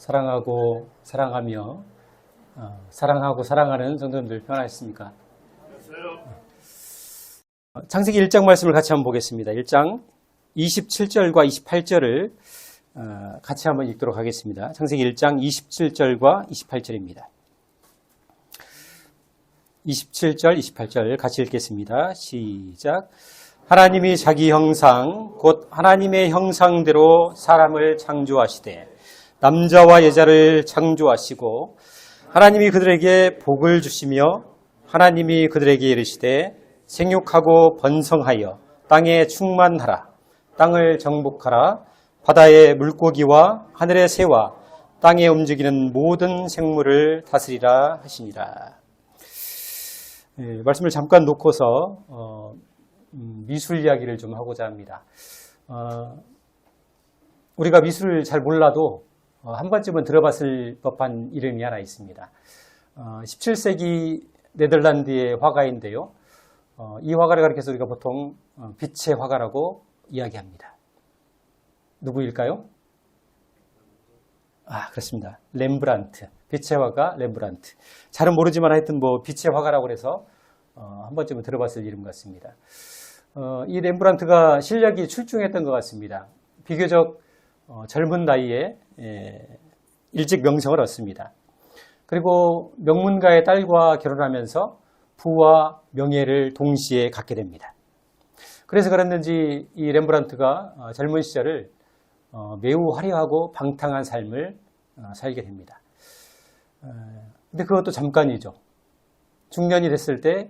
사랑하고 사랑하며 사랑하고 사랑하는 성도님들 평안하셨습니까? 창세기 1장 말씀을 같이 한번 보겠습니다. 1장 27절과 28절을 같이 한번 읽도록 하겠습니다. 창세기 1장 27절과 28절입니다. 27절, 28절 같이 읽겠습니다. 시작. 하나님이 자기 형상, 곧 하나님의 형상대로 사람을 창조하시되 남자와 여자를 창조하시고 하나님이 그들에게 복을 주시며 하나님이 그들에게 이르시되 생육하고 번성하여 땅에 충만하라. 땅을 정복하라. 바다의 물고기와 하늘의 새와 땅에 움직이는 모든 생물을 다스리라 하시니라. 말씀을 잠깐 놓고서 미술 이야기를 좀 하고자 합니다. 우리가 미술을 잘 몰라도 한 번쯤은 들어봤을 법한 이름이 하나 있습니다. 17세기 네덜란드의 화가인데요. 이 화가를 가리켜서 우리가 보통 빛의 화가라고 이야기합니다. 누구일까요? 그렇습니다. 렘브란트. 빛의 화가 렘브란트. 잘은 모르지만 하여튼 빛의 화가라고 해서 한 번쯤은 들어봤을 이름 같습니다. 이 렘브란트가 실력이 출중했던 것 같습니다. 비교적 젊은 나이에 일찍 명성을 얻습니다. 그리고 명문가의 딸과 결혼하면서 부와 명예를 동시에 갖게 됩니다. 그래서 그랬는지 이 렘브란트가 젊은 시절을 매우 화려하고 방탕한 삶을 살게 됩니다. 근데 그것도 잠깐이죠. 중년이 됐을 때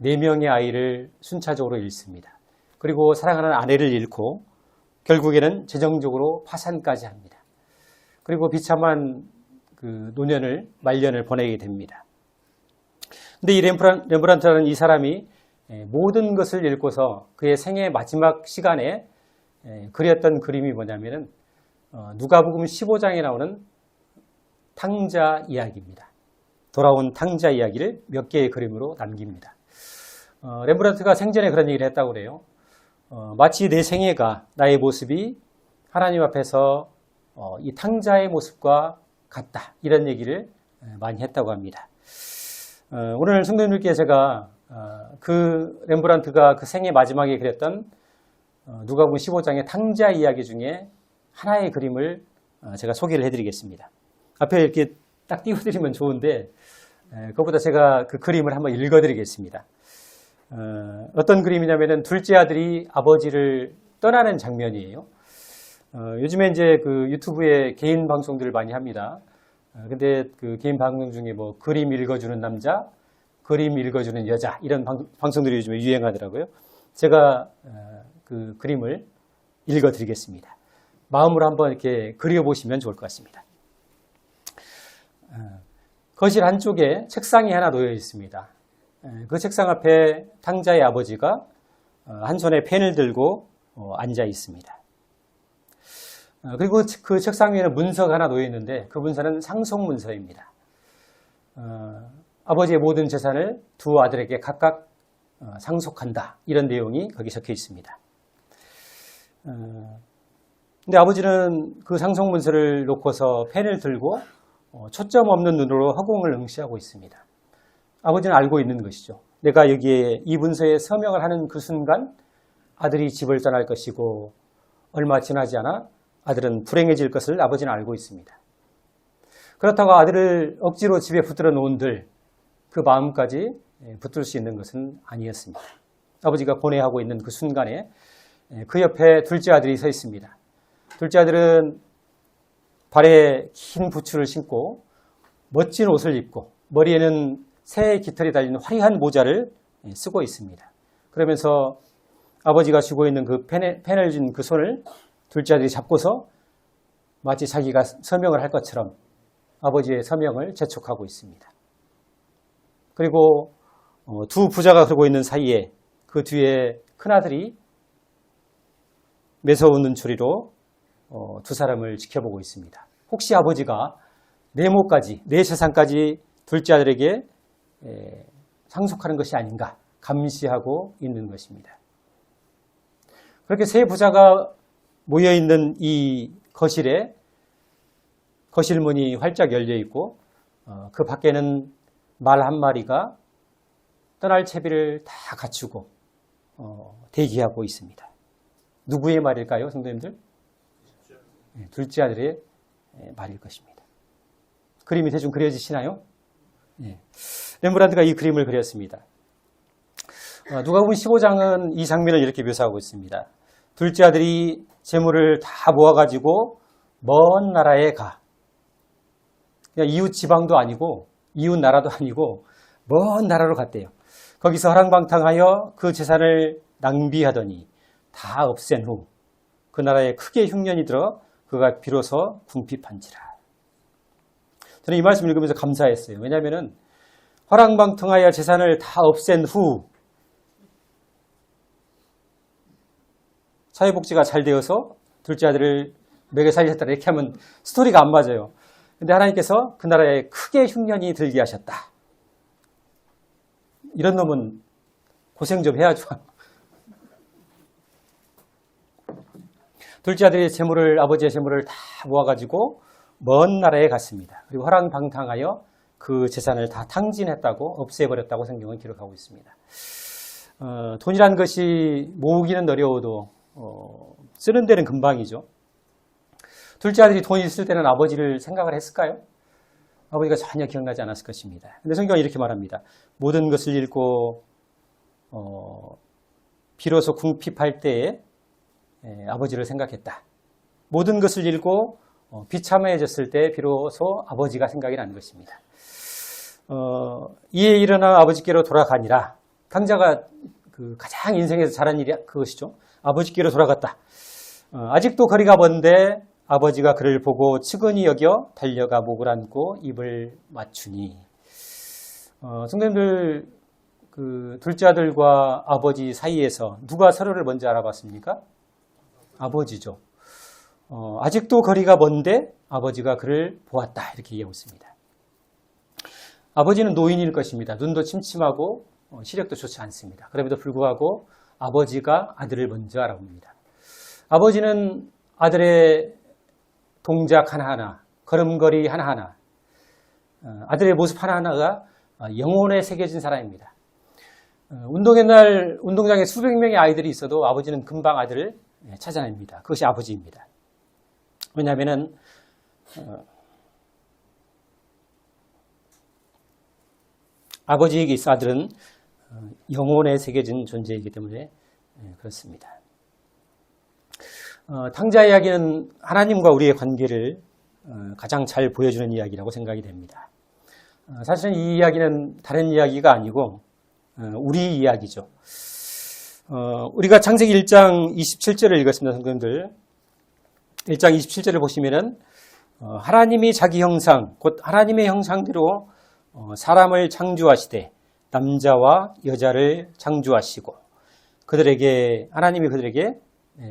4명의 아이를 순차적으로 잃습니다. 그리고 사랑하는 아내를 잃고 결국에는 재정적으로 파산까지 합니다. 그리고 비참한 그 말년을 보내게 됩니다. 근데 이 렘브란트라는 이 사람이 모든 것을 잃고서 그의 생애 마지막 시간에 그렸던 그림이 뭐냐면은 누가복음 15장에 나오는 탕자 이야기입니다. 돌아온 탕자 이야기를 몇 개의 그림으로 남깁니다. 렘브란트가 생전에 그런 얘기를 했다고 그래요. 마치 내 생애가 나의 모습이 하나님 앞에서 이 탕자의 모습과 같다. 이런 얘기를 많이 했다고 합니다. 오늘 성도님들께 제가 그 렘브란트가 그 생애 마지막에 그렸던 누가복음 15장의 탕자 이야기 중에 하나의 그림을 제가 소개를 해드리겠습니다. 앞에 이렇게 딱 띄워드리면 좋은데 그것보다 제가 그 그림을 한번 읽어드리겠습니다. 어떤 그림이냐면은 둘째 아들이 아버지를 떠나는 장면이에요. 요즘에 이제 그 유튜브에 개인 방송들을 많이 합니다. 근데 그 개인 방송 중에 그림 읽어주는 남자, 그림 읽어주는 여자 이런 방송들이 요즘에 유행하더라고요. 제가 그 그림을 읽어드리겠습니다. 마음으로 한번 이렇게 그려보시면 좋을 것 같습니다. 거실 한쪽에 책상이 하나 놓여 있습니다. 그 책상 앞에 탕자의 아버지가 한 손에 펜을 들고 앉아 있습니다. 그리고 그 책상 위에는 문서가 하나 놓여 있는데 그 문서는 상속문서입니다. 아버지의 모든 재산을 두 아들에게 각각 상속한다. 이런 내용이 거기 적혀 있습니다. 근데 아버지는 그 상속문서를 놓고서 펜을 들고 초점 없는 눈으로 허공을 응시하고 있습니다. 아버지는 알고 있는 것이죠. 내가 여기에 이 문서에 서명을 하는 그 순간 아들이 집을 떠날 것이고 얼마 지나지 않아 아들은 불행해질 것을 아버지는 알고 있습니다. 그렇다고 아들을 억지로 집에 붙들어 놓은들 그 마음까지 붙들 수 있는 것은 아니었습니다. 아버지가 고뇌하고 있는 그 순간에 그 옆에 둘째 아들이 서 있습니다. 둘째 아들은 발에 긴 부츠를 신고 멋진 옷을 입고 머리에는 새 깃털이 달린 화려한 모자를 쓰고 있습니다. 그러면서 아버지가 쥐고 있는 그 펜을 쥔 그 손을 둘째 아들이 잡고서 마치 자기가 서명을 할 것처럼 아버지의 서명을 재촉하고 있습니다. 그리고 두 부자가 그러고 있는 사이에 그 뒤에 큰아들이 매서운 눈초리로 두 사람을 지켜보고 있습니다. 혹시 아버지가 내 몫까지, 내 재산까지 둘째 아들에게 상속하는 것이 아닌가 감시하고 있는 것입니다. 그렇게 세 부자가 모여있는 이 거실에 거실 문이 활짝 열려 있고 그 밖에는 말 한 마리가 떠날 채비를 다 갖추고 대기하고 있습니다. 누구의 말일까요, 성도님들? 둘째 아들의 말일 것입니다. 그림이 대충 그려지시나요? 렘브란트가 이 그림을 그렸습니다. 누가복음 15장은 이 장면을 이렇게 묘사하고 있습니다. 둘째 아들이 재물을 다 모아가지고 먼 나라에 가. 그냥 이웃 지방도 아니고 이웃 나라도 아니고 먼 나라로 갔대요. 거기서 허랑방탕하여 그 재산을 낭비하더니 다 없앤 후 그 나라에 크게 흉년이 들어 그가 비로소 궁핍한지라. 저는 이 말씀 읽으면서 감사했어요. 왜냐하면 허랑방탕하여 재산을 다 없앤 후 사회복지가 잘 되어서 둘째 아들을 먹여 살렸다 이렇게 하면 스토리가 안 맞아요. 근데 하나님께서 그 나라에 크게 흉년이 들게 하셨다. 이런 놈은 고생 좀 해야죠. 둘째 아들의 재물을, 아버지의 재물을 다 모아가지고 먼 나라에 갔습니다. 그리고 허랑방탕하여 그 재산을 다 탕진했다고, 없애버렸다고 성경은 기록하고 있습니다. 돈이란 것이 모으기는 어려워도 쓰는 데는 금방이죠. 둘째 아들이 돈이 있을 때는 아버지를 생각을 했을까요? 아버지가 전혀 기억나지 않았을 것입니다. 근데 성경은 이렇게 말합니다. 모든 것을 잃고 비로소 궁핍할 때에 아버지를 생각했다. 모든 것을 잃고 비참해졌을 때 비로소 아버지가 생각이 나는 것입니다. 이에 일어나 아버지께로 돌아가니라. 강자가 그 가장 인생에서 잘한 일이 그것이죠. 아버지께로 돌아갔다. 아직도 거리가 먼데 아버지가 그를 보고 측은히 여겨 달려가 목을 안고 입을 맞추니. 성도님들, 그 둘째 아들과 아버지 사이에서 누가 서로를 먼저 알아봤습니까? 아버지죠. 아직도 거리가 먼데 아버지가 그를 보았다. 이렇게 얘기하고 있습니다. 아버지는 노인일 것입니다. 눈도 침침하고 시력도 좋지 않습니다. 그럼에도 불구하고 아버지가 아들을 먼저 알아봅니다. 아버지는 아들의 동작 하나하나, 걸음걸이 하나하나, 아들의 모습 하나하나가 영혼에 새겨진 사람입니다. 운동의 날 운동장에 수백 명의 아이들이 있어도 아버지는 금방 아들을 찾아냅니다. 그것이 아버지입니다. 왜냐하면 아버지에게 있어 아들은 영혼에 새겨진 존재이기 때문에 그렇습니다. 탕자 이야기는 하나님과 우리의 관계를 가장 잘 보여주는 이야기라고 생각이 됩니다. 사실은 이 이야기는 다른 이야기가 아니고 우리 이야기죠. 우리가 창세기 1장 27절을 읽었습니다. 성도님들. 1장 27절을 보시면은 하나님이 자기 형상, 곧 하나님의 형상대로 사람을 창조하시되 남자와 여자를 창조하시고 하나님이 그들에게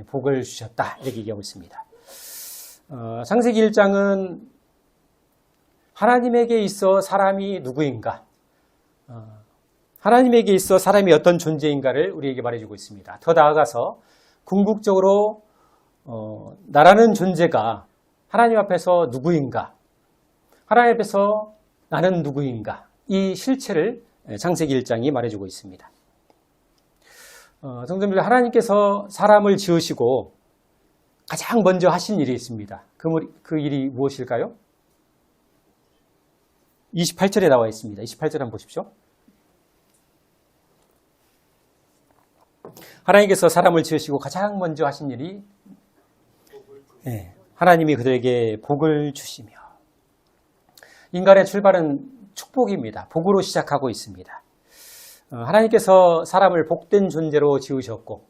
복을 주셨다. 이렇게 얘기하고 있습니다. 창세기 1장은 하나님에게 있어 사람이 누구인가, 하나님에게 있어 사람이 어떤 존재인가를 우리에게 말해주고 있습니다. 더 나아가서 궁극적으로 나라는 존재가 하나님 앞에서 누구인가, 하나님 앞에서 나는 누구인가, 이 실체를 창세기 1장이 말해주고 있습니다. 성도님들, 하나님께서 사람을 지으시고 가장 먼저 하신 일이 있습니다. 그 일이 무엇일까요? 28절에 나와 있습니다. 28절 한번 보십시오. 하나님께서 사람을 지으시고 가장 먼저 하신 일이 하나님이 그들에게 복을 주시며, 인간의 출발은 축복입니다. 복으로 시작하고 있습니다. 하나님께서 사람을 복된 존재로 지으셨고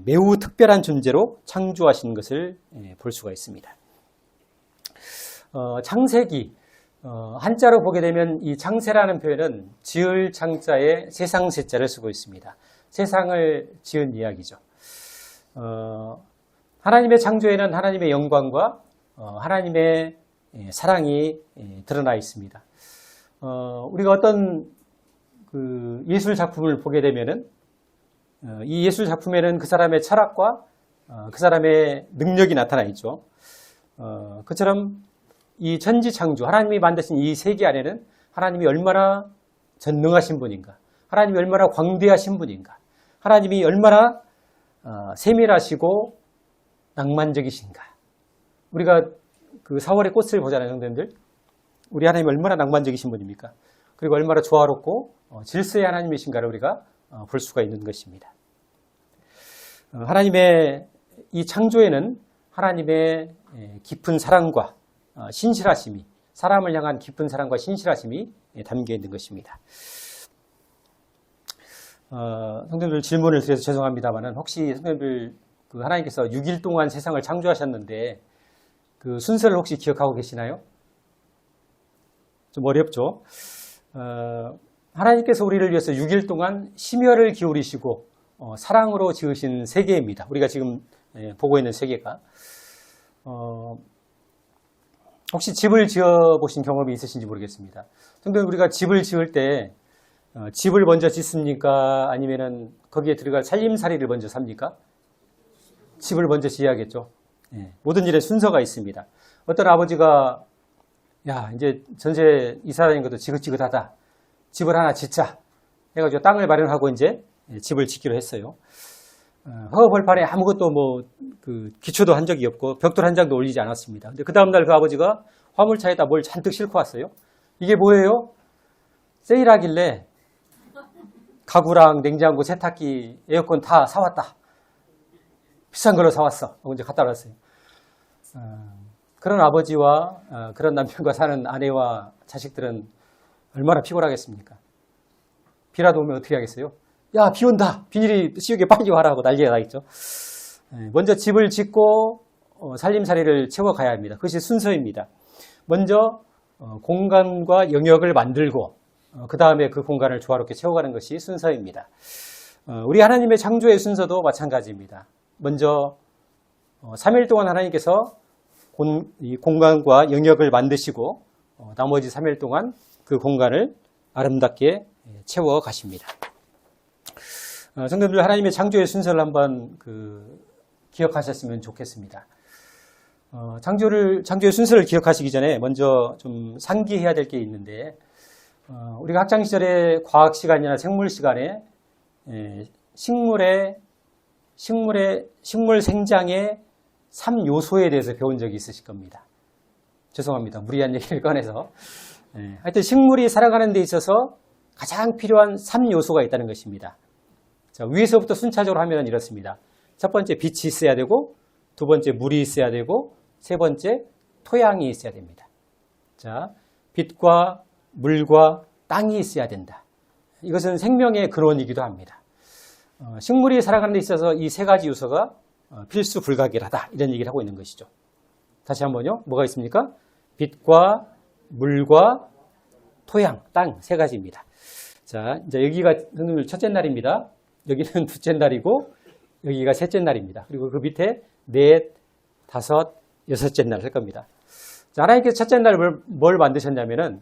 매우 특별한 존재로 창조하신 것을 볼 수가 있습니다. 창세기, 한자로 보게 되면 이 창세라는 표현은 지을 창자에 세상 세자를 쓰고 있습니다. 세상을 지은 이야기죠. 하나님의 창조에는 하나님의 영광과 하나님의 사랑이 드러나 있습니다. 우리가 어떤 그 예술 작품을 보게 되면은 이 예술 작품에는 그 사람의 철학과 그 사람의 능력이 나타나 있죠. 그처럼 이 천지창조, 하나님이 만드신 이 세계 안에는 하나님이 얼마나 전능하신 분인가, 하나님이 얼마나 광대하신 분인가, 하나님이 얼마나 세밀하시고 낭만적이신가. 우리가 그 4월의 꽃을 보잖아요, 성도님들. 우리 하나님이 얼마나 낭만적이신 분입니까? 그리고 얼마나 조화롭고 질서의 하나님이신가를 우리가 볼 수가 있는 것입니다. 하나님의 이 창조에는 하나님의 깊은 사랑과 신실하심이, 사람을 향한 깊은 사랑과 신실하심이 담겨 있는 것입니다. 성도님들 질문을 드려서 죄송합니다만 혹시 성도님들 그 하나님께서 6일 동안 세상을 창조하셨는데 그 순서를 혹시 기억하고 계시나요? 좀 어렵죠? 하나님께서 우리를 위해서 6일 동안 심혈을 기울이시고 사랑으로 지으신 세계입니다. 우리가 지금 보고 있는 세계가. 혹시 집을 지어보신 경험이 있으신지 모르겠습니다. 성도님, 우리가 집을 지을 때 집을 먼저 짓습니까? 아니면은 거기에 들어갈 살림살이를 먼저 삽니까? 집을 먼저 지어야겠죠. 모든 일에 순서가 있습니다. 어떤 아버지가 야, 이제 전세 이사 다니는 것도 지긋지긋하다. 집을 하나 짓자. 해가지고 땅을 마련하고 이제 집을 짓기로 했어요. 허허벌판에 아무것도 그 기초도 한 적이 없고 벽돌 한 장도 올리지 않았습니다. 근데 그 다음날 그 아버지가 화물차에다 뭘 잔뜩 싣고 왔어요. 이게 뭐예요? 세일하길래 가구랑 냉장고, 세탁기, 에어컨 다 사왔다. 비싼 걸로 사왔어. 이제 갖다 놨어요. 그런 아버지와 그런 남편과 사는 아내와 자식들은 얼마나 피곤하겠습니까? 비라도 오면 어떻게 하겠어요? 야, 비 온다. 비닐이 씌우게 빨리 와라 하고 난리가 나겠죠. 먼저 집을 짓고 살림살이를 채워가야 합니다. 그것이 순서입니다. 먼저 공간과 영역을 만들고 그 다음에 그 공간을 조화롭게 채워가는 것이 순서입니다. 우리 하나님의 창조의 순서도 마찬가지입니다. 먼저 3일 동안 하나님께서 이 공간과 영역을 만드시고 나머지 3일 동안 그 공간을 아름답게 채워 가십니다. 성도님들, 하나님의 창조의 순서를 한번 기억하셨으면 좋겠습니다. 창조의 순서를 기억하시기 전에 먼저 좀 상기해야 될 게 있는데, 우리가 학창 시절에 과학 시간이나 생물 시간에 식물 생장의 3요소에 대해서 배운 적이 있으실 겁니다. 죄송합니다. 무리한 얘기를 꺼내서. 하여튼 식물이 살아가는 데 있어서 가장 필요한 3요소가 있다는 것입니다. 자, 위에서부터 순차적으로 하면 이렇습니다. 첫 번째 빛이 있어야 되고, 두 번째 물이 있어야 되고, 세 번째 토양이 있어야 됩니다. 자, 빛과 물과 땅이 있어야 된다. 이것은 생명의 근원이기도 합니다. 식물이 살아가는 데 있어서 이 세 가지 요소가 필수 불가결하다. 이런 얘기를 하고 있는 것이죠. 다시 한번요. 뭐가 있습니까? 빛과 물과 토양, 땅 세 가지입니다. 자, 이제 여기가 선생님 첫째 날입니다. 여기는 둘째 날이고 여기가 셋째 날입니다. 그리고 그 밑에 넷, 다섯, 여섯째 날 할 겁니다. 자, 하나님께서 첫째 날 뭘 만드셨냐면은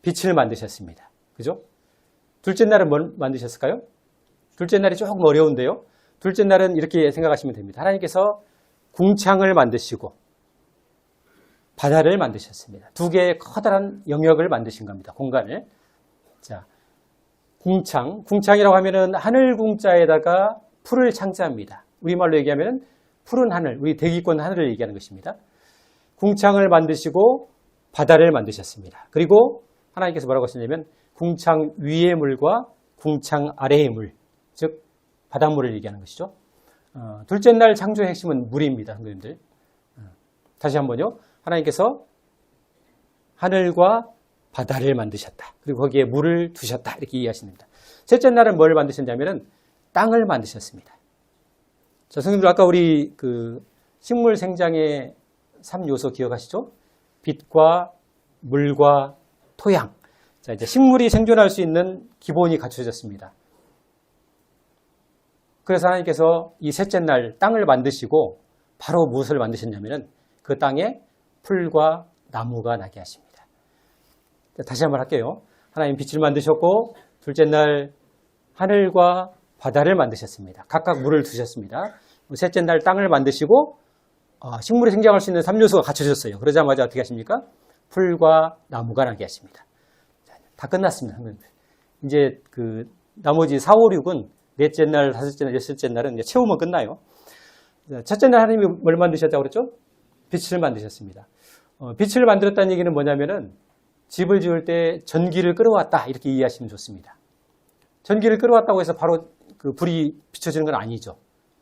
빛을 만드셨습니다. 그죠? 둘째 날은 뭘 만드셨을까요? 둘째 날이 조금 어려운데요. 둘째 날은 이렇게 생각하시면 됩니다. 하나님께서 궁창을 만드시고 바다를 만드셨습니다. 두 개의 커다란 영역을 만드신 겁니다. 공간을. 자, 궁창이라고 하면은 하늘 궁자에다가 푸를 창자입니다. 우리말로 얘기하면 푸른 하늘, 우리 대기권 하늘을 얘기하는 것입니다. 궁창을 만드시고 바다를 만드셨습니다. 그리고 하나님께서 뭐라고 하셨냐면 궁창 위의 물과 궁창 아래의 물, 즉 바닷물을 얘기하는 것이죠. 둘째 날 창조의 핵심은 물입니다. 선생님들. 다시 한번요. 하나님께서 하늘과 바다를 만드셨다. 그리고 거기에 물을 두셨다. 이렇게 이해하시면 됩니다. 셋째 날은 뭘 만드셨냐면은 땅을 만드셨습니다. 자, 선생님들 아까 우리 식물 생장의 3요소 기억하시죠? 빛과 물과 토양. 자, 이제 식물이 생존할 수 있는 기본이 갖춰졌습니다. 그래서 하나님께서 이 셋째 날 땅을 만드시고 바로 무엇을 만드셨냐면은 그 땅에 풀과 나무가 나게 하십니다. 자, 다시 한번 할게요. 하나님 빛을 만드셨고 둘째 날 하늘과 바다를 만드셨습니다. 각각 물을 두셨습니다. 셋째 날 땅을 만드시고 식물이 생장할 수 있는 3요소가 갖춰졌어요. 그러자마자 어떻게 하십니까? 풀과 나무가 나게 하십니다. 다 끝났습니다. 이제 그 나머지 4, 5, 6은 넷째 날, 다섯째 날, 여섯째 날은 이제 채우면 끝나요. 첫째 날 하나님이 뭘 만드셨다고 그랬죠? 빛을 만드셨습니다. 빛을 만들었다는 얘기는 뭐냐면은 집을 지을 때 전기를 끌어왔다 이렇게 이해하시면 좋습니다. 전기를 끌어왔다고 해서 바로 그 불이 비춰지는 건 아니죠.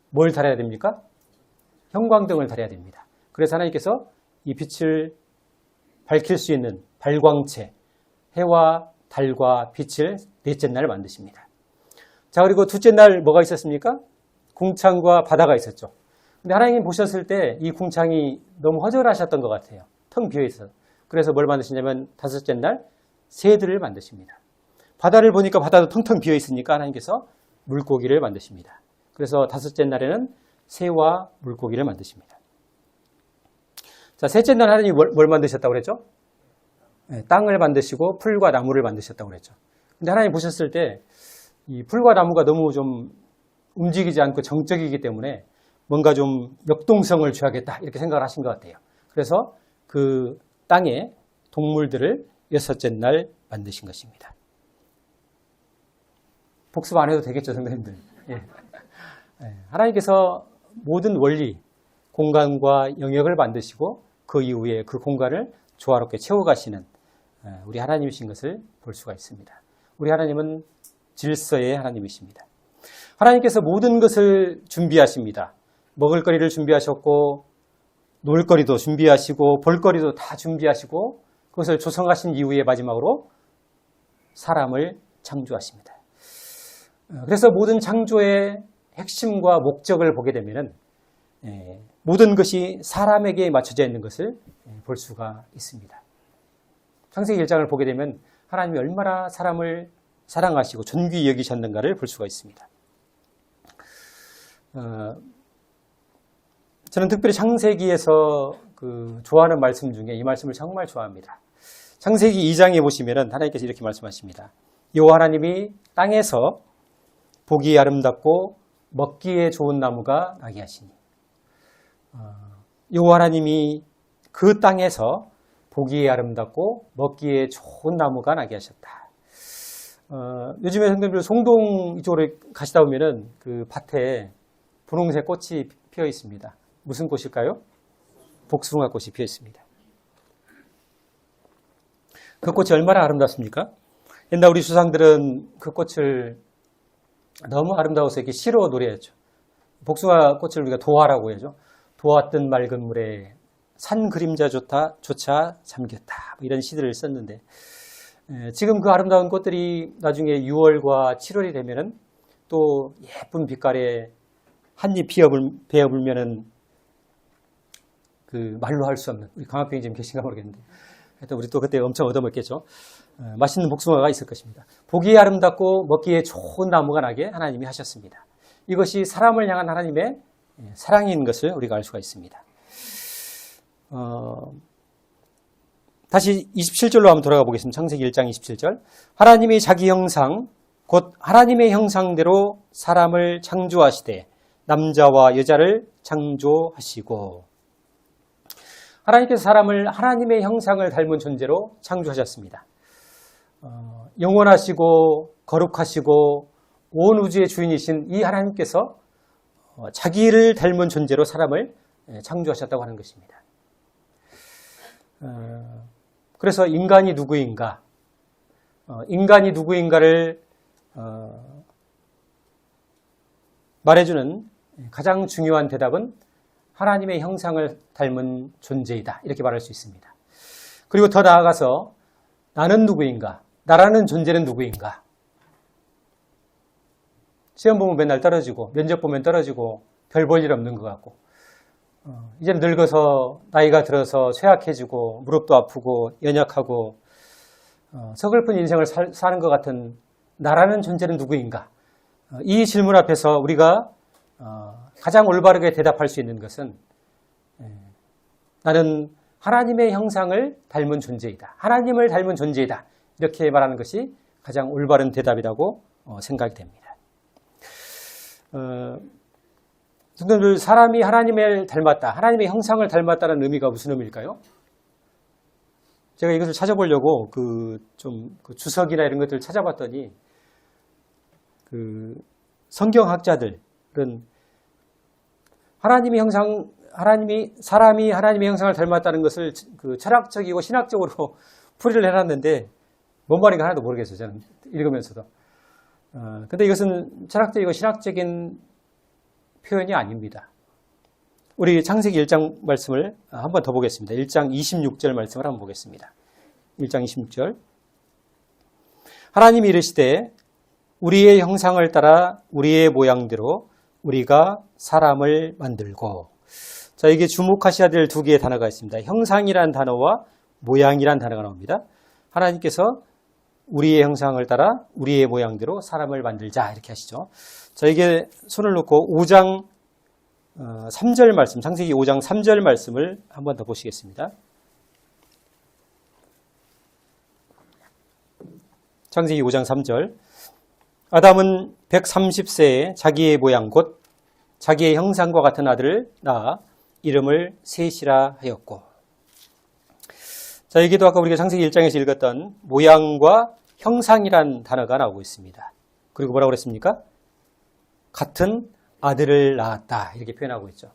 뭘 달아야 됩니까? 형광등을 달아야 됩니다. 그래서 하나님께서 이 빛을 밝힐 수 있는 발광체, 해와 달과 빛을 넷째 날 만드십니다. 자, 그리고 둘째 날 뭐가 있었습니까? 궁창과 바다가 있었죠. 근데 하나님 보셨을 때 이 궁창이 너무 허전하셨던 것 같아요. 텅 비어 있어서. 그래서 뭘 만드시냐면 다섯째 날 새들을 만드십니다. 바다를 보니까 바다도 텅텅 비어 있으니까 하나님께서 물고기를 만드십니다. 그래서 다섯째 날에는 새와 물고기를 만드십니다. 자, 셋째 날 하나님이 뭘 만드셨다고 그랬죠? 네, 땅을 만드시고 풀과 나무를 만드셨다고 그랬죠. 근데 하나님 보셨을 때 이 풀과 나무가 너무 좀 움직이지 않고 정적이기 때문에 뭔가 좀 역동성을 줘야겠다 이렇게 생각을 하신 것 같아요. 그래서 그 땅에 동물들을 여섯째 날 만드신 것입니다. 복습 안 해도 되겠죠, 선생님들. 예. 하나님께서 모든 원리, 공간과 영역을 만드시고 그 이후에 그 공간을 조화롭게 채워가시는 우리 하나님이신 것을 볼 수가 있습니다. 우리 하나님은 질서의 하나님이십니다. 하나님께서 모든 것을 준비하십니다. 먹을거리를 준비하셨고 놀거리도 준비하시고 볼거리도 다 준비하시고 그것을 조성하신 이후에 마지막으로 사람을 창조하십니다. 그래서 모든 창조의 핵심과 목적을 보게 되면 모든 것이 사람에게 맞춰져 있는 것을 볼 수가 있습니다. 창세기 1장을 보게 되면 하나님이 얼마나 사람을 사랑하시고 존귀히 여기셨는가를 볼 수가 있습니다. 저는 특별히 창세기에서 좋아하는 말씀 중에 이 말씀을 정말 좋아합니다. 창세기 2장에 보시면 하나님께서 이렇게 말씀하십니다. 여호와 하나님이 땅에서 보기 아름답고 먹기에 좋은 나무가 나게 하시니 여호와 하나님이 그 땅에서 보기에 아름답고 먹기에 좋은 나무가 나게 하셨다. 요즘에 선생님들 송동 이쪽으로 가시다 보면은 그 밭에 분홍색 꽃이 피어 있습니다. 무슨 꽃일까요? 복숭아 꽃이 피어 있습니다. 그 꽃이 얼마나 아름답습니까? 옛날 우리 조상들은 그 꽃을 너무 아름다워서 이렇게 시로 노래했죠. 복숭아 꽃을 우리가 도화라고 해죠. 도화 뜬 맑은 물에 산 그림자조차 잠겼다. 뭐 이런 시들을 썼는데 지금 그 아름다운 꽃들이 나중에 6월과 7월이 되면은 또 예쁜 빛깔에 한입 베어 불면은 그 말로 할 수 없는 우리 강학병이 지금 계신가 모르겠는데 하여튼 우리 또 그때 엄청 얻어먹겠죠. 맛있는 복숭아가 있을 것입니다. 보기에 아름답고 먹기에 좋은 나무가 나게 하나님이 하셨습니다. 이것이 사람을 향한 하나님의 사랑인 것을 우리가 알 수가 있습니다. 다시 27절로 한번 돌아가 보겠습니다. 창세기 1장 27절. 하나님이 자기 형상 곧 하나님의 형상대로 사람을 창조하시되 남자와 여자를 창조하시고 하나님께서 사람을 하나님의 형상을 닮은 존재로 창조하셨습니다. 영원하시고 거룩하시고 온 우주의 주인이신 이 하나님께서 자기를 닮은 존재로 사람을 창조하셨다고 하는 것입니다. 그래서 인간이 누구인가? 인간이 누구인가를 말해주는 가장 중요한 대답은 하나님의 형상을 닮은 존재이다. 이렇게 말할 수 있습니다. 그리고 더 나아가서 나는 누구인가? 나라는 존재는 누구인가? 시험 보면 맨날 떨어지고 면접 보면 떨어지고 별 볼 일 없는 것 같고 이제는 늙어서 나이가 들어서 쇠약해지고 무릎도 아프고 연약하고 서글픈 인생을 사는 것 같은 나라는 존재는 누구인가? 이 질문 앞에서 우리가 가장 올바르게 대답할 수 있는 것은 나는 하나님의 형상을 닮은 존재이다. 하나님을 닮은 존재이다. 이렇게 말하는 것이 가장 올바른 대답이라고 생각이 됩니다. 성도들, 사람이 하나님을 닮았다, 하나님의 형상을 닮았다는 의미가 무슨 의미일까요? 제가 이것을 찾아보려고 그 주석이나 이런 것들을 찾아봤더니 그 성경학자들은 사람이 하나님의 형상을 닮았다는 것을 그 철학적이고 신학적으로 풀이를 해놨는데 뭔 말인가 하나도 모르겠어요. 저는 읽으면서도. 근데 이것은 철학적이고 신학적인 표현이 아닙니다. 우리 창세기 1장 말씀을 한 번 더 보겠습니다. 1장 26절 말씀을 한번 보겠습니다. 1장 26절. 하나님이 이르시되 우리의 형상을 따라 우리의 모양대로 우리가 사람을 만들고. 자, 이게 주목하셔야 될 두 개의 단어가 있습니다. 형상이라는 단어와 모양이라는 단어가 나옵니다. 하나님께서 우리의 형상을 따라 우리의 모양대로 사람을 만들자 이렇게 하시죠. 자, 이게 손을 놓고 5장 3절 말씀, 창세기 5장 3절 말씀을 한 번 더 보시겠습니다. 창세기 5장 3절. 아담은 130세에 자기의 모양 곧 자기의 형상과 같은 아들을 낳아 이름을 셋이라 하였고. 자, 여기도 아까 우리가 창세기 1장에서 읽었던 모양과 형상이란 단어가 나오고 있습니다. 그리고 뭐라고 그랬습니까? 같은 아들을 낳았다 이렇게 표현하고 있죠.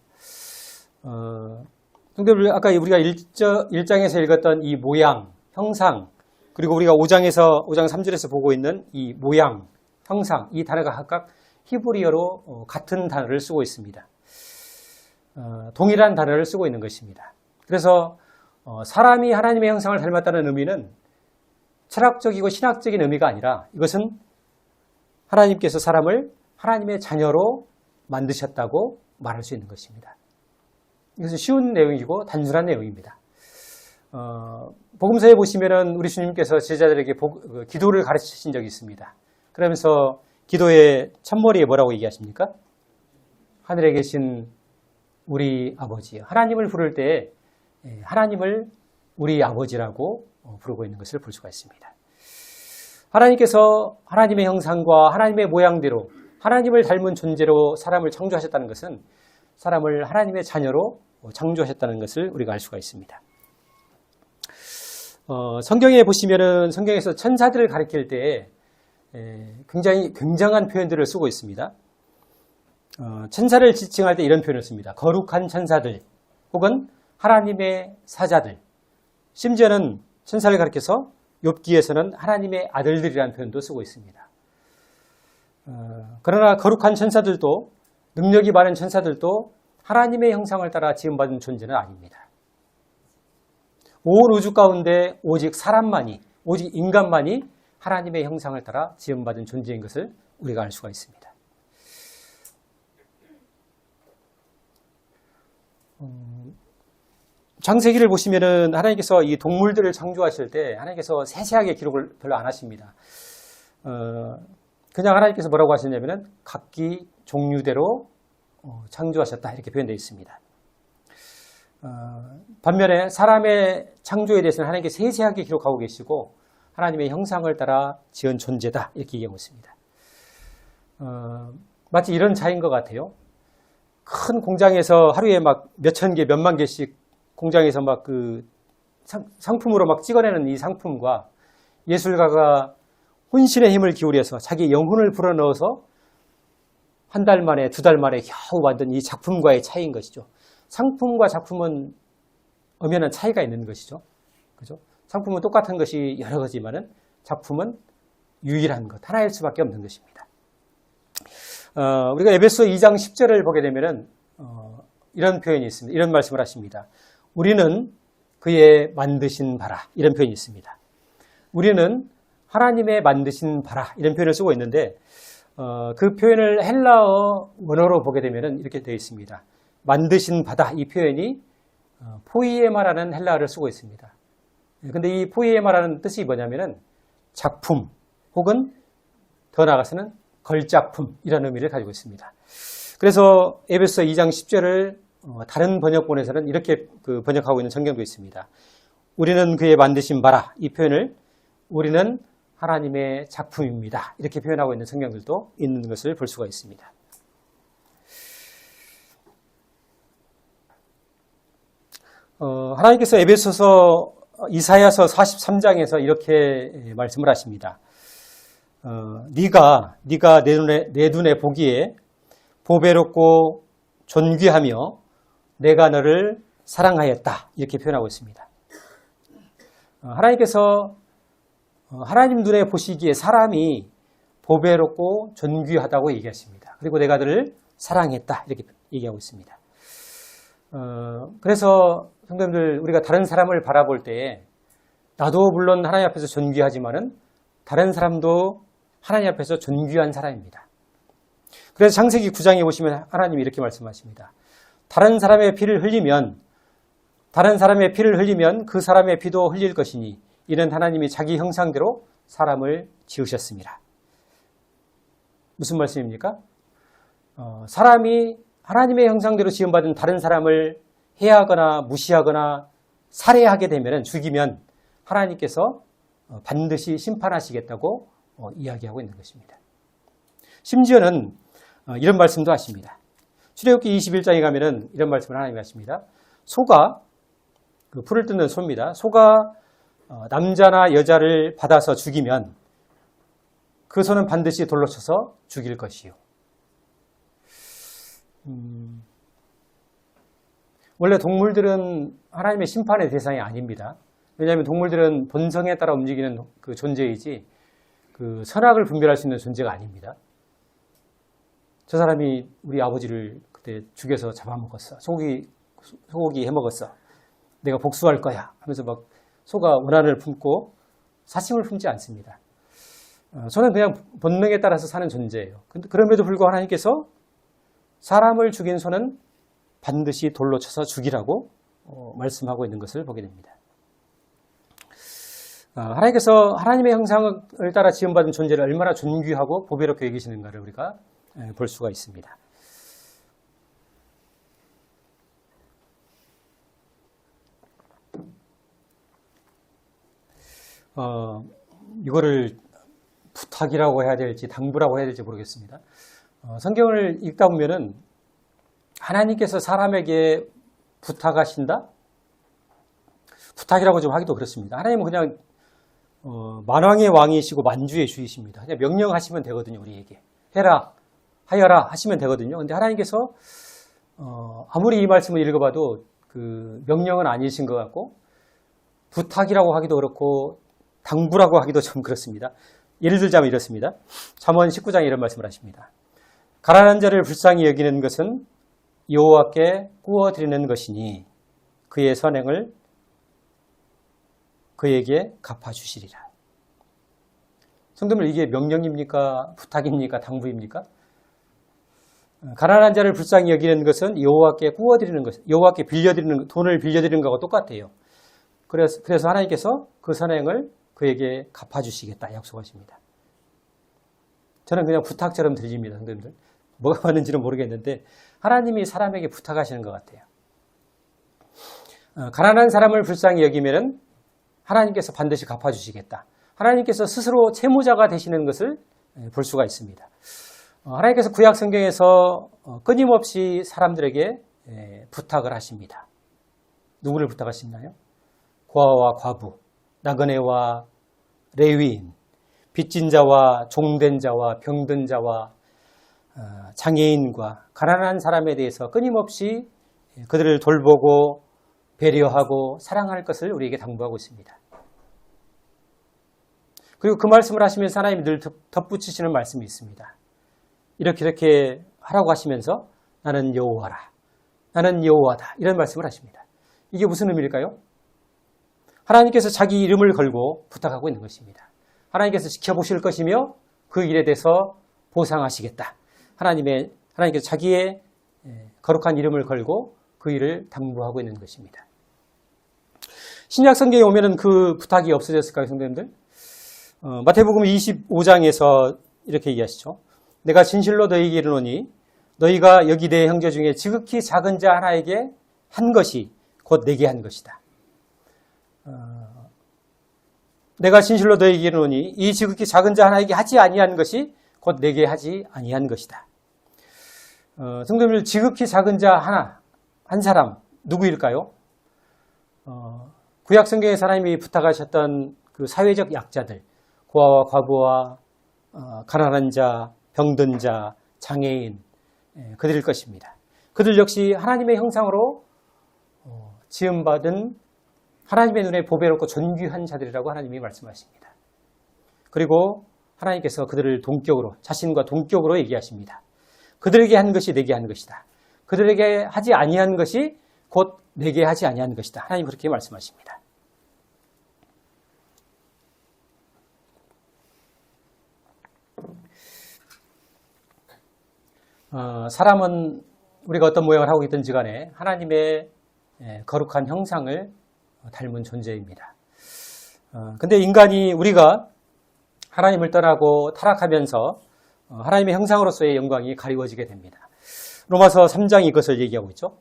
아까 우리가 1장에서 읽었던 이 모양, 형상, 그리고 우리가 5장 3절에서 보고 있는 이 모양, 형상, 이 단어가 각각 히브리어로 같은 단어를 쓰고 있습니다. 동일한 단어를 쓰고 있는 것입니다. 그래서 사람이 하나님의 형상을 닮았다는 의미는 철학적이고 신학적인 의미가 아니라 이것은 하나님께서 사람을 하나님의 자녀로 만드셨다고 말할 수 있는 것입니다. 이것은 쉬운 내용이고 단순한 내용입니다. 복음서에 보시면은 우리 주님께서 제자들에게 기도를 가르치신 적이 있습니다. 그러면서 기도의 첫머리에 뭐라고 얘기하십니까? 하늘에 계신 우리 아버지요. 하나님을 부를 때 하나님을 우리 아버지라고 부르고 있는 것을 볼 수가 있습니다. 하나님께서 하나님의 형상과 하나님의 모양대로 하나님을 닮은 존재로 사람을 창조하셨다는 것은 사람을 하나님의 자녀로 창조하셨다는 것을 우리가 알 수가 있습니다. 성경에 보시면은 성경에서 천사들을 가리킬 때 굉장히 굉장한 표현들을 쓰고 있습니다. 천사를 지칭할 때 이런 표현을 씁니다. 거룩한 천사들 혹은 하나님의 사자들. 심지어는 천사를 가리켜서 욥기에서는 하나님의 아들들이라는 표현도 쓰고 있습니다. 그러나 거룩한 천사들도 능력이 많은 천사들도 하나님의 형상을 따라 지음받은 존재는 아닙니다. 온 우주 가운데 오직 사람만이, 오직 인간만이 하나님의 형상을 따라 지음받은 존재인 것을 우리가 알 수가 있습니다. 창세기를 보시면은 하나님께서 이 동물들을 창조하실 때 하나님께서 세세하게 기록을 별로 안 하십니다. 그냥 하나님께서 뭐라고 하시냐면은 각기 종류대로 창조하셨다 이렇게 표현되어 있습니다. 반면에 사람의 창조에 대해서는 하나님께 세세하게 기록하고 계시고 하나님의 형상을 따라 지은 존재다 이렇게 얘기하고 있습니다. 마치 이런 차이인 것 같아요. 큰 공장에서 하루에 막 몇천 개, 몇만 개씩 공장에서 막 그 상품으로 막 찍어내는 이 상품과 예술가가 혼신의 힘을 기울여서 자기 영혼을 불어넣어서 한 달 만에, 두 달 만에 겨우 만든 이 작품과의 차이인 것이죠. 상품과 작품은 엄연한 차이가 있는 것이죠. 그죠? 상품은 똑같은 것이 여러 가지만은 작품은 유일한 것, 하나일 수밖에 없는 것입니다. 우리가 에베소 2장 10절을 보게 되면은 이런 표현이 있습니다. 이런 말씀을 하십니다. 우리는 그의 만드신 바라. 이런 표현이 있습니다. 우리는 하나님의 만드신 바라. 이런 표현을 쓰고 있는데 그 표현을 헬라어 원어로 보게 되면은 이렇게 되어 있습니다. 만드신 바다. 이 표현이 포이에마라는 헬라어를 쓰고 있습니다. 근데 이 포이에마라는 뜻이 뭐냐면은 작품 혹은 더 나아가서는 걸작품 이라는 의미를 가지고 있습니다. 그래서 에베소 2장 10절을 다른 번역본에서는 이렇게 번역하고 있는 성경도 있습니다. 우리는 그의 만드신 바라. 이 표현을 우리는 하나님의 작품입니다. 이렇게 표현하고 있는 성경들도 있는 것을 볼 수가 있습니다. 하나님께서 에베소서 이사야서 43장에서 이렇게 말씀을 하십니다. 네가 내 눈에 보기에 보배롭고 존귀하며 내가 너를 사랑하였다. 이렇게 표현하고 있습니다. 하나님께서 하나님 눈에 보시기에 사람이 보배롭고 존귀하다고 얘기하십니다. 그리고 내가 너를 사랑했다. 이렇게 얘기하고 있습니다. 그래서 성도님들, 우리가 다른 사람을 바라볼 때에 나도 물론 하나님 앞에서 존귀하지만은 다른 사람도 하나님 앞에서 존귀한 사람입니다. 그래서 창세기 9장에 보시면 하나님이 이렇게 말씀하십니다. 다른 사람의 피를 흘리면 그 사람의 피도 흘릴 것이니 이는 하나님이 자기 형상대로 사람을 지으셨습니다. 무슨 말씀입니까? 사람이 하나님의 형상대로 지음받은 다른 사람을 해하거나 무시하거나 살해하게 되면, 죽이면 하나님께서 반드시 심판하시겠다고 이야기하고 있는 것입니다. 심지어는 이런 말씀도 하십니다. 출애굽기 21장에 가면은 이런 말씀을 하나님이 하십니다. 소가, 풀을 뜯는 소입니다. 소가 남자나 여자를 받아서 죽이면 그 소는 반드시 돌로 쳐서 죽일 것이요. 원래 동물들은 하나님의 심판의 대상이 아닙니다. 왜냐하면 동물들은 본성에 따라 움직이는 그 존재이지 그 선악을 분별할 수 있는 존재가 아닙니다. 저 사람이 우리 아버지를 그때 죽여서 잡아먹었어. 소고기 해먹었어. 내가 복수할 거야 하면서 막 소가 원한을 품고 사심을 품지 않습니다. 소는 그냥 본능에 따라서 사는 존재예요. 그럼에도 불구하고 하나님께서 사람을 죽인 소는 반드시 돌로 쳐서 죽이라고 말씀하고 있는 것을 보게 됩니다. 하나님께서 하나님의 형상을 따라 지음받은 존재를 얼마나 존귀하고 보배롭게 여기시는가를 우리가 볼 수가 있습니다. 이거를 부탁이라고 해야 될지 당부라고 해야 될지 모르겠습니다. 성경을 읽다 보면은 하나님께서 사람에게 부탁하신다? 부탁이라고 좀 하기도 그렇습니다. 하나님은 그냥 만왕의 왕이시고 만주의 주이십니다. 그냥 명령하시면 되거든요. 우리에게 해라, 하여라 하시면 되거든요. 근데 하나님께서 아무리 이 말씀을 읽어봐도 그 명령은 아니신 것 같고 부탁이라고 하기도 그렇고 당부라고 하기도 좀 그렇습니다. 예를 들자면 이렇습니다. 잠언 19장에 이런 말씀을 하십니다. 가난한 자를 불쌍히 여기는 것은 여호와께 구워드리는 것이니 그의 선행을 그에게 갚아주시리라. 성도들, 이게 명령입니까? 부탁입니까? 당부입니까? 가난한 자를 불쌍히 여기는 것은 여호와께 구워드리는 것, 여호와께 돈을 빌려드리는 것과 똑같아요. 그래서 하나님께서 그 선행을 그에게 갚아주시겠다 약속하십니다. 저는 그냥 부탁처럼 들립니다. 성도님들. 뭐가 맞는지는 모르겠는데 하나님이 사람에게 부탁하시는 것 같아요. 가난한 사람을 불쌍히 여기면은 하나님께서 반드시 갚아주시겠다. 하나님께서 스스로 채무자가 되시는 것을 볼 수가 있습니다. 하나님께서 구약 성경에서 끊임없이 사람들에게 부탁을 하십니다. 누구를 부탁하시나요? 고아와 과부, 나그네와 레위인, 빚진 자와 종된 자와 병든 자와 장애인과 가난한 사람에 대해서 끊임없이 그들을 돌보고 배려하고 사랑할 것을 우리에게 당부하고 있습니다. 그리고 그 말씀을 하시면서 하나님이 늘 덧붙이시는 말씀이 있습니다. 이렇게 하라고 하시면서 나는 여호와라, 나는 여호와다, 이런 말씀을 하십니다. 이게 무슨 의미일까요? 하나님께서 자기 이름을 걸고 부탁하고 있는 것입니다. 하나님께서 지켜보실 것이며 그 일에 대해서 보상하시겠다. 하나님께서 자기의 거룩한 이름을 걸고 그 일을 당부하고 있는 것입니다. 신약 성경에 오면은 그 부탁이 없어졌을까요, 성도님들? 마태복음 25장에서 이렇게 얘기하시죠. 내가 진실로 너희에게 이르노니 너희가 여기 내 형제 중에 지극히 작은 자 하나에게 한 것이 곧 내게 한 것이다. 내가 진실로 너희에게 이르노니 이 지극히 작은 자 하나에게 하지 아니한 것이 곧 내게 하지 아니한 것이다. 성도님들, 지극히 작은 자 하나, 한 사람 누구일까요? 구약 성경에서 하나님이 부탁하셨던 그 사회적 약자들, 고아와 과부와 가난한 자, 병든 자, 장애인, 그들일 것입니다. 그들 역시 하나님의 형상으로 지음받은 하나님의 눈에 보배롭고 존귀한 자들이라고 하나님이 말씀하십니다. 그리고 하나님께서 그들을 동격으로, 자신과 동격으로 얘기하십니다. 그들에게 한 것이 내게 한 것이다. 그들에게 하지 아니한 것이 곧 내게 하지 아니한 것이다. 하나님 그렇게 말씀하십니다. 사람은 우리가 어떤 모양을 하고 있든지 간에 하나님의 거룩한 형상을 닮은 존재입니다. 근데 인간이 우리가 하나님을 떠나고 타락하면서 하나님의 형상으로서의 영광이 가리워지게 됩니다. 로마서 3장이 이것을 얘기하고 있죠.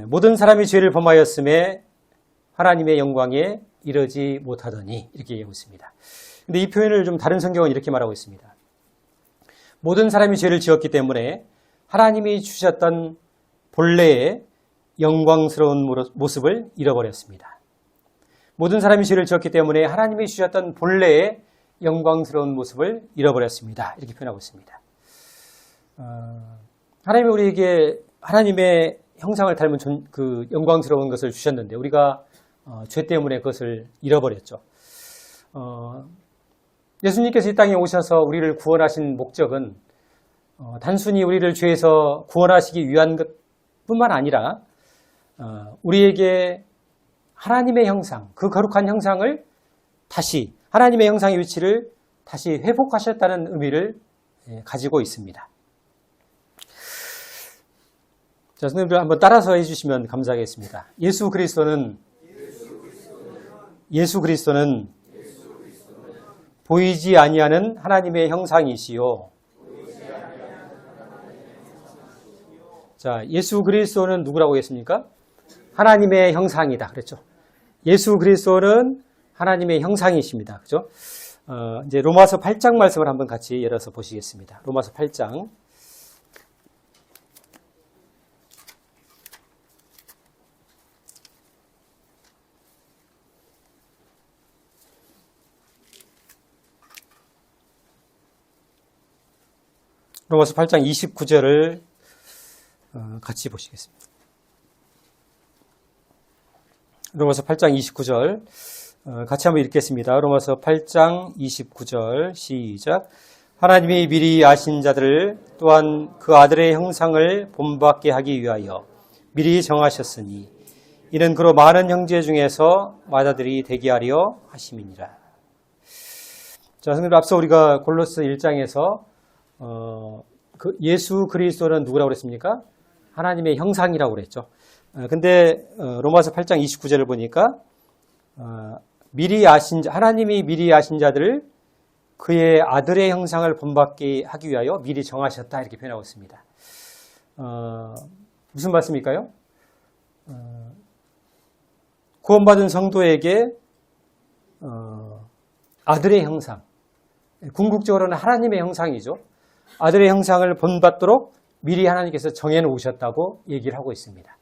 모든 사람이 죄를 범하였음에 하나님의 영광에 이르지 못하더니 이렇게 얘기하고 있습니다. 근데 이 표현을 좀 다른 성경은 이렇게 말하고 있습니다. 모든 사람이 죄를 지었기 때문에 하나님이 주셨던 본래의 영광스러운 모습을 잃어버렸습니다. 모든 사람이 죄를 지었기 때문에 하나님이 주셨던 본래의 영광스러운 모습을 잃어버렸습니다. 이렇게 표현하고 있습니다. 하나님이 우리에게 하나님의 형상을 닮은 그 영광스러운 것을 주셨는데 우리가 죄 때문에 그것을 잃어버렸죠. 예수님께서 이 땅에 오셔서 우리를 구원하신 목적은 단순히 우리를 죄에서 구원하시기 위한 것뿐만 아니라 우리에게 하나님의 형상, 그 거룩한 형상을 다시 하나님의 형상의 위치를 다시 회복하셨다는 의미를 가지고 있습니다. 자, 선생님들 한번 따라서 해주시면 감사하겠습니다. 예수 그리스도는 보이지 아니하는 하나님의 형상이시요. 자, 예수 그리스도는 누구라고 했습니까? 하나님의 형상이다. 그랬죠. 예수 그리스도는 하나님의 형상이십니다. 그죠? 이제 로마서 8장 말씀을 한번 같이 열어서 보시겠습니다. 로마서 8장. 로마서 8장 29절을 같이 보시겠습니다. 로마서 8장 29절 같이 한번 읽겠습니다. 로마서 8장 29절 시작. 하나님이 미리 아신 자들을 또한 그 아들의 형상을 본받게 하기 위하여 미리 정하셨으니 이는 그로 많은 형제 중에서 맏아들이 되게 하려 하심이니라. 자, 선생님 앞서 우리가 골로새 1장에서 그 예수 그리스도는 누구라고 그랬습니까? 하나님의 형상이라고 그랬죠. 근데 로마서 8장 29절을 보니까 하나님이 미리 아신 자들을 그의 아들의 형상을 본받게 하기 위하여 미리 정하셨다 이렇게 표현하고 있습니다. 무슨 말씀일까요? 구원받은 성도에게 아들의 형상, 궁극적으로는 하나님의 형상이죠. 아들의 형상을 본받도록 미리 하나님께서 정해놓으셨다고 얘기를 하고 있습니다.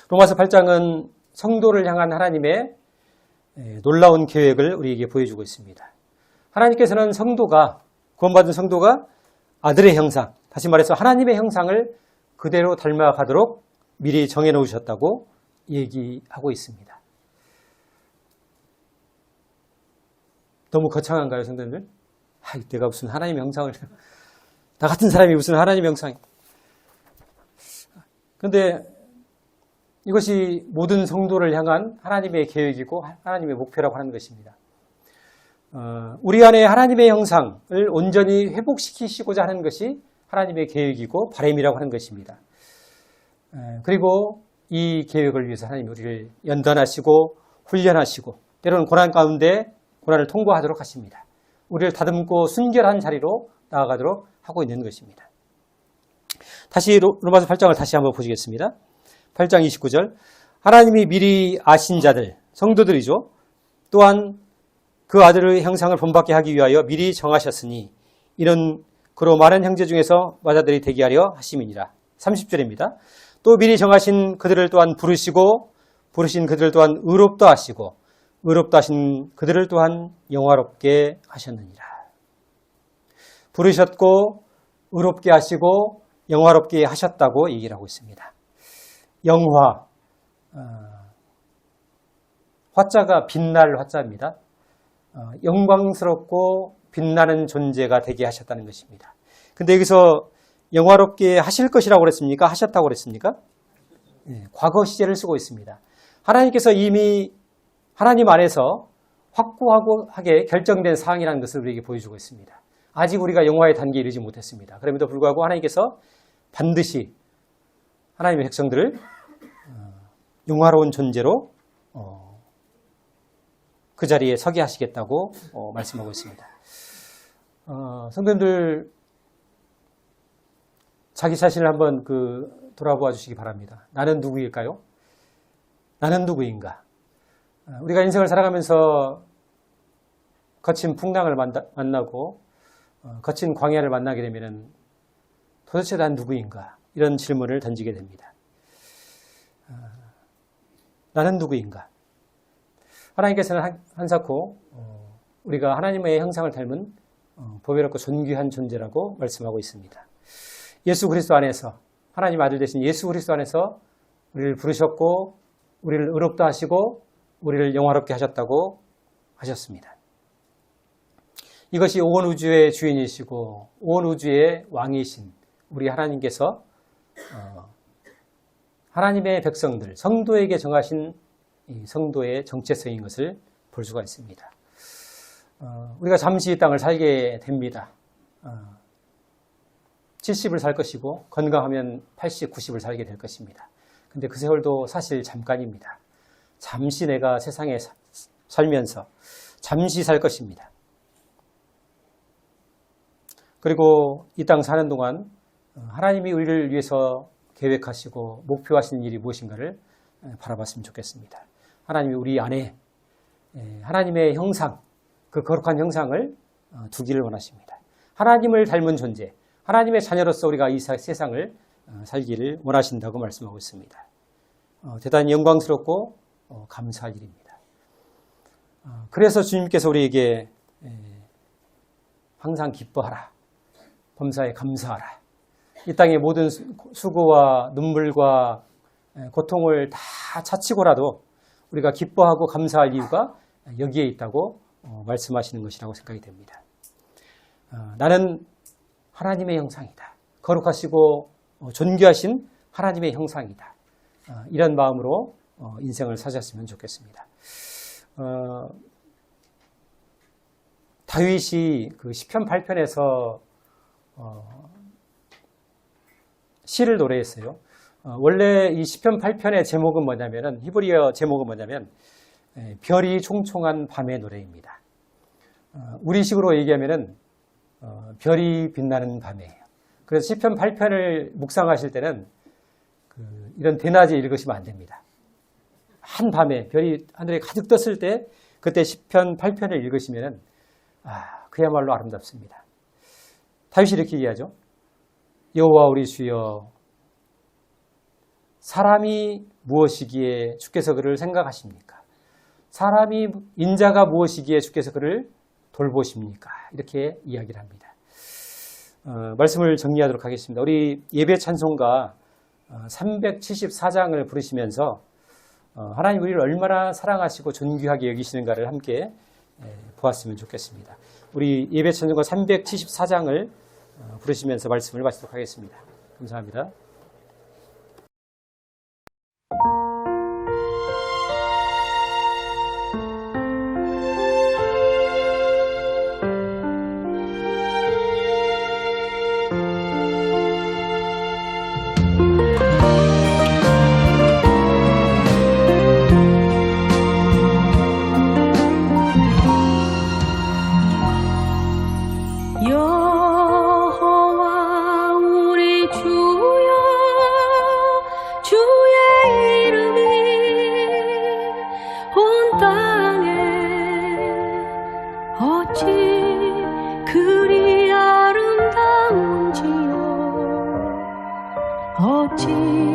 로마서 8장은 성도를 향한 하나님의 놀라운 계획을 우리에게 보여주고 있습니다. 하나님께서는 구원받은 성도가 아들의 형상, 다시 말해서 하나님의 형상을 그대로 닮아가도록 미리 정해놓으셨다고 얘기하고 있습니다. 너무 거창한가요, 성도님들? 내가 무슨 하나님의 형상을, 나 같은 사람이 무슨 하나님의 형상. 그런데 이것이 모든 성도를 향한 하나님의 계획이고 하나님의 목표라고 하는 것입니다. 우리 안에 하나님의 형상을 온전히 회복시키시고자 하는 것이 하나님의 계획이고 바람이라고 하는 것입니다. 그리고 이 계획을 위해서 하나님이 우리를 연단하시고 훈련하시고 때로는 고난 가운데 고난을 통과하도록 하십니다. 우리를 다듬고 순결한 자리로 나아가도록 하고 있는 것입니다. 다시 로마서 8장을 다시 한번 보시겠습니다. 8장 29절. 하나님이 미리 아신 자들, 성도들이죠. 또한 그 아들의 형상을 본받게 하기 위하여 미리 정하셨으니 이는 그로 많은 형제 중에서 맏아들이 되게 하려 하심이니라. 30절입니다. 또 미리 정하신 그들을 또한 부르시고 부르신 그들 또한 의롭다 하시고 의롭다 하신 그들을 또한 영화롭게 하셨느니라. 부르셨고 의롭게 하시고 영화롭게 하셨다고 얘기를 하고 있습니다. 영화, 화자가 빛날 화자입니다. 영광스럽고 빛나는 존재가 되게 하셨다는 것입니다. 근데 여기서 영화롭게 하실 것이라고 그랬습니까? 하셨다고 그랬습니까? 네, 과거 시제를 쓰고 있습니다. 하나님께서 이미 하나님 안에서 확고하게 결정된 사항이라는 것을 우리에게 보여주고 있습니다. 아직 우리가 영화의 단계에 이르지 못했습니다. 그럼에도 불구하고 하나님께서 반드시 하나님의 백성들을 영화로운 존재로 그 자리에 서게 하시겠다고 말씀하고 있습니다. 성도님들 자기 자신을 한번 돌아보아 주시기 바랍니다. 나는 누구일까요? 나는 누구인가? 우리가 인생을 살아가면서 거친 풍랑을 만나고 거친 광야를 만나게 되면 도대체 난 누구인가? 이런 질문을 던지게 됩니다. 나는 누구인가? 하나님께서는 한사코 우리가 하나님의 형상을 닮은 보배롭고 존귀한 존재라고 말씀하고 있습니다. 예수 그리스도 안에서 하나님 아들 되신 예수 그리스도 안에서 우리를 부르셨고 우리를 의롭다 하시고 우리를 영화롭게 하셨다고 하셨습니다. 이것이 온 우주의 주인이시고 온 우주의 왕이신 우리 하나님께서 하나님의 백성들, 성도에게 정하신 이 성도의 정체성인 것을 볼 수가 있습니다. 우리가 잠시 이 땅을 살게 됩니다. 70을 살 것이고 건강하면 80, 90을 살게 될 것입니다. 근데 그 세월도 사실 잠깐입니다. 잠시 내가 세상에 살면서 잠시 살 것입니다. 그리고 이 땅 사는 동안 하나님이 우리를 위해서 계획하시고 목표하시는 일이 무엇인가를 바라봤으면 좋겠습니다. 하나님이 우리 안에 하나님의 형상, 그 거룩한 형상을 두기를 원하십니다. 하나님을 닮은 존재, 하나님의 자녀로서 우리가 이 세상을 살기를 원하신다고 말씀하고 있습니다. 대단히 영광스럽고 감사할 일입니다. 그래서 주님께서 우리에게 항상 기뻐하라, 범사에 감사하라. 이 땅의 모든 수고와 눈물과 고통을 다 차치고라도 우리가 기뻐하고 감사할 이유가 여기에 있다고 말씀하시는 것이라고 생각이 됩니다. 나는 하나님의 형상이다. 거룩하시고 존귀하신 하나님의 형상이다. 이런 마음으로 인생을 사셨으면 좋겠습니다. 다윗이 그 시편 8편에서 시를 노래했어요. 원래 이 시편 8편의 제목은 뭐냐면은 히브리어 제목은 뭐냐면 별이 총총한 밤의 노래입니다. 우리식으로 얘기하면은 별이 빛나는 밤이에요. 그래서 시편 8편을 묵상하실 때는 이런 대낮에 읽으시면 안 됩니다. 한 밤에 별이 하늘에 가득 떴을 때 그때 시편 8편을 읽으시면은 그야말로 아름답습니다. 다윗이 이렇게 얘기하죠. 여호와 우리 주여, 사람이 무엇이기에 주께서 그를 생각하십니까? 사람이 인자가 무엇이기에 주께서 그를 돌보십니까? 이렇게 이야기를 합니다. 말씀을 정리하도록 하겠습니다. 우리 예배 찬송가 374장을 부르시면서 하나님 우리를 얼마나 사랑하시고 존귀하게 여기시는가를 함께 보았으면 좋겠습니다. 우리 예배 찬송가 374장을 부르시면서 말씀을 마치도록 하겠습니다. 감사합니다. 어찌